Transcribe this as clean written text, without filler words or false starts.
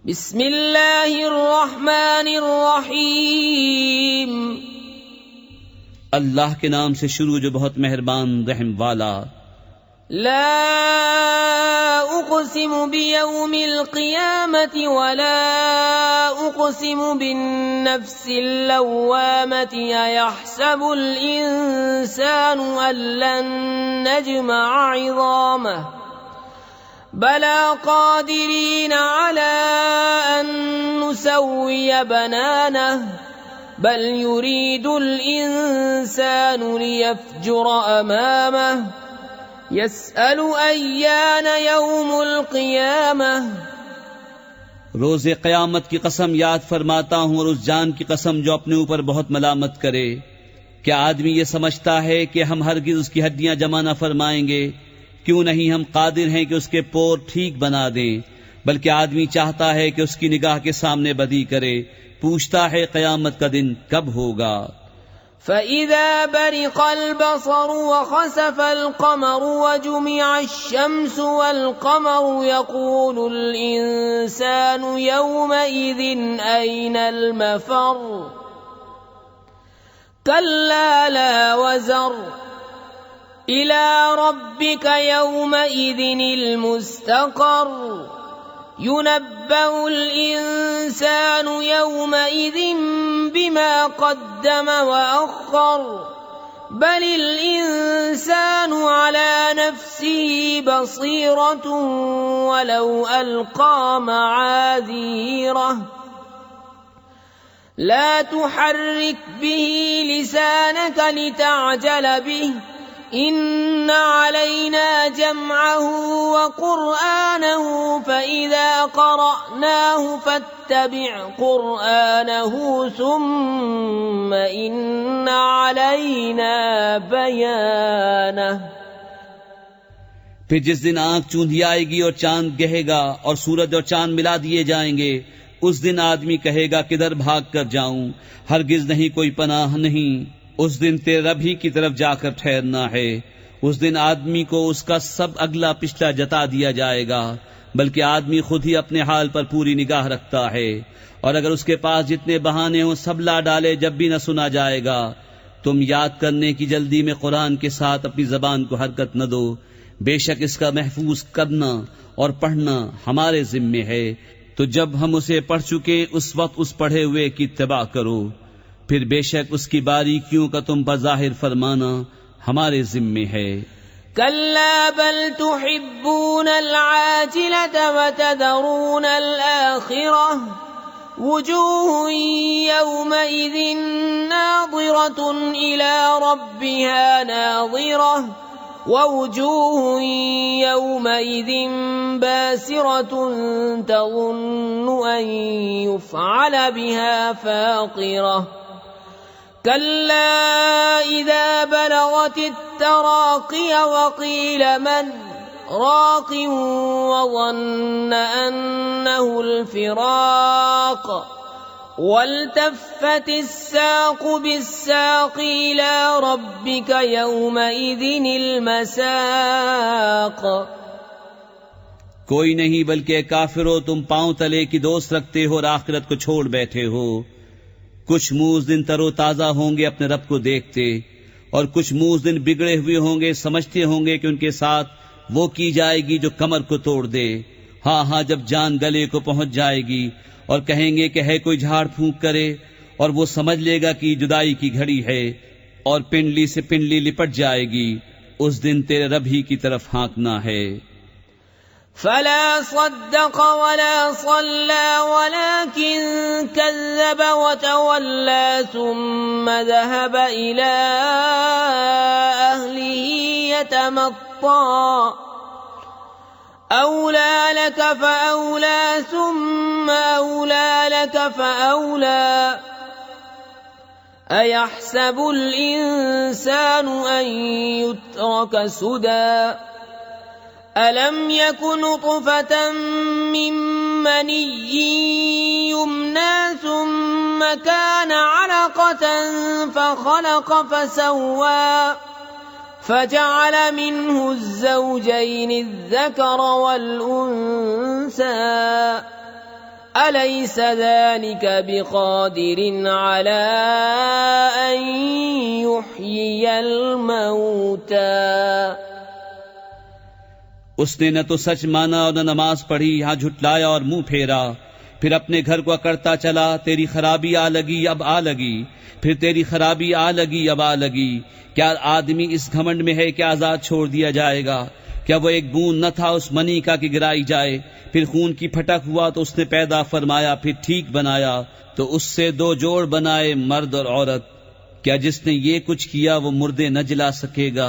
बिस्मिल्लाहिर्रहमानिर्रहीम। अल्लाह के नाम से शुरू जो बहुत मेहरबान रहम वाला। ला उक़सिमु बियौमिल क़ियामति वला उक़सिमु बिन्नफ्सिल लव्वामति अयहसबुल इंसानु अल्लन नजमअ इज़ामह बला क़ादिरीन अला अन नुसव्विय बनानह बल युरीदुल इंसानु लियफ्जुर अमामह यसअलु अय्यान यौमुल क़ियामह। रोज़े क़यामत की कसम याद फरमाता हूँ और उस जान की कसम जो अपने ऊपर बहुत मलामत करे। क्या आदमी ये समझता है कि हम हरगिज़ उसकी हड्डियां जमा न फरमाएंगे? क्यों नहीं हम कादिर हैं कि उसके पोर ठीक बना दें। बल्कि आदमी चाहता है कि उसकी निगाह के सामने बदी करे। पूछता है क़यामत का दिन कब होगा। फ़इज़ा बरिक़ल बसरु वख़सफ़ल क़मरु वजुमिअश शम्सु वल क़मरु यक़ूलुल इंसानु यौमइज़िन अयनल मफ़र कल्ला ला वज़र इला रब्बिका यौमइज़िनिल मुस्तक़र युनब्बअुल इंसानु यौमइज़िन बिमा क़द्दम वअख़र बलिल इंसानु अला नफ़्सिही बसीरतुन वलौ अल्क़ा मआज़ीरह ला तुहर्रिक बिही लिसानक लितअजल बिही इन्न अलैना जमअहु वक़ुरआनहु फ़इज़ा क़रअनाहु फ़त्तबिअ क़ुरआनहु सुम्म इन्न अलैना बयानह। फिर जिस दिन आंख चूंधी आएगी और चांद गहेगा और सूरज और चांद मिला दिए जाएंगे, उस दिन आदमी कहेगा किधर भाग कर जाऊं, हरगिज नहीं कोई पनाह नहीं। उस दिन तेरे रब ही की तरफ जाकर ठहरना है। उस दिन आदमी को उसका सब अगला पिछला जता दिया जाएगा। बल्कि आदमी खुद ही अपने हाल पर पूरी निगाह रखता है, और अगर उसके पास जितने बहाने हों सब ला डाले जब भी न सुना जाएगा। तुम याद करने की जल्दी में कुरान के साथ अपनी जबान को हरकत न दो। बेशक इसका महफूज करना और पढ़ना हमारे जिम्मे है। तो जब हम उसे पढ़ चुके उस वक्त उस पढ़े हुए की इत्तिबा करो। फिर बेशक उसकी बारीकियों का तुम पर जाहिर फरमाना हमारे जिम्मे है। कल्ला बल तुहिब्बूनल आजिलत वतदरूनल आखिरह वुजूहुन यौमइज़िन नाज़िरतुन इला रब्बिहा नाज़िरह ववुजूहुन यौमइज़िन बासिरतुन तज़ुन्नु अन युफ़अल बिहा फाक़िरह कल्ला इज़ा बलगतित तराक़िय वक़ील मन राक़ वज़न्न अन्नहुल फ़िराक़ वल्तफ़्फ़तिस साक़ बिस्साक़ इला रब्बिका यौमइज़िनिल मसाक़। कोई नहीं बल्कि काफिरों तुम पांव तले की दोस्त रखते हो और आखिरत को छोड़ बैठे हो। कुछ मुंह उस दिन तरोताजा होंगे अपने रब को देखते, और कुछ मुंह उस दिन बिगड़े हुए होंगे, समझते होंगे कि उनके साथ वो की जाएगी जो कमर को तोड़ दे। हाँ हाँ, जब जान गले को पहुंच जाएगी और कहेंगे कि है कोई झाड़ फूंक करे, और वो समझ लेगा कि जुदाई की घड़ी है, और पिंडली से पिंडली लिपट जाएगी। उस दिन तेरे रब ही की तरफ हाँकना है। फला सद्दक़ वला सल्ला वलाकिन कज़्ज़ब वतवल्ला सुम्मा ज़हब इला अहलिही यतमत्ता औला लक फ़औला सुम्मा औला लक फ़औला अयहसबुल इंसानु अन युत्रक सुदा अलम यकुन नुतफ़तन मिन मनिय्यिन युमना सुम्मा कान अलक़तन फ़ख़लक़ फ़सव्वा फ़जअल मिन्हु الزوجين الذكر والأنثى अलैस ज़ालिका बिक़ादिरिन अला अन युह्यियल मौता। उसने न तो सच माना और न नमाज पढ़ी, यहाँ झुटलाया और मुंह फेरा। फिर अपने घर को अकड़ता चला, तेरी खराबी आ लगी अब आ लगी, फिर तेरी खराबी आ लगी अब आ लगी। क्या आदमी इस घमंड में है कि आजाद छोड़ दिया जाएगा? क्या वो एक बूंद न था उस मनी का कि गिराई जाए? फिर खून की फटक हुआ तो उसने पैदा फरमाया, फिर ठीक बनाया तो उससे 2 जोड़ बनाए, मर्द और औरत। क्या जिसने ये कुछ किया वो मुर्दे न जला सकेगा?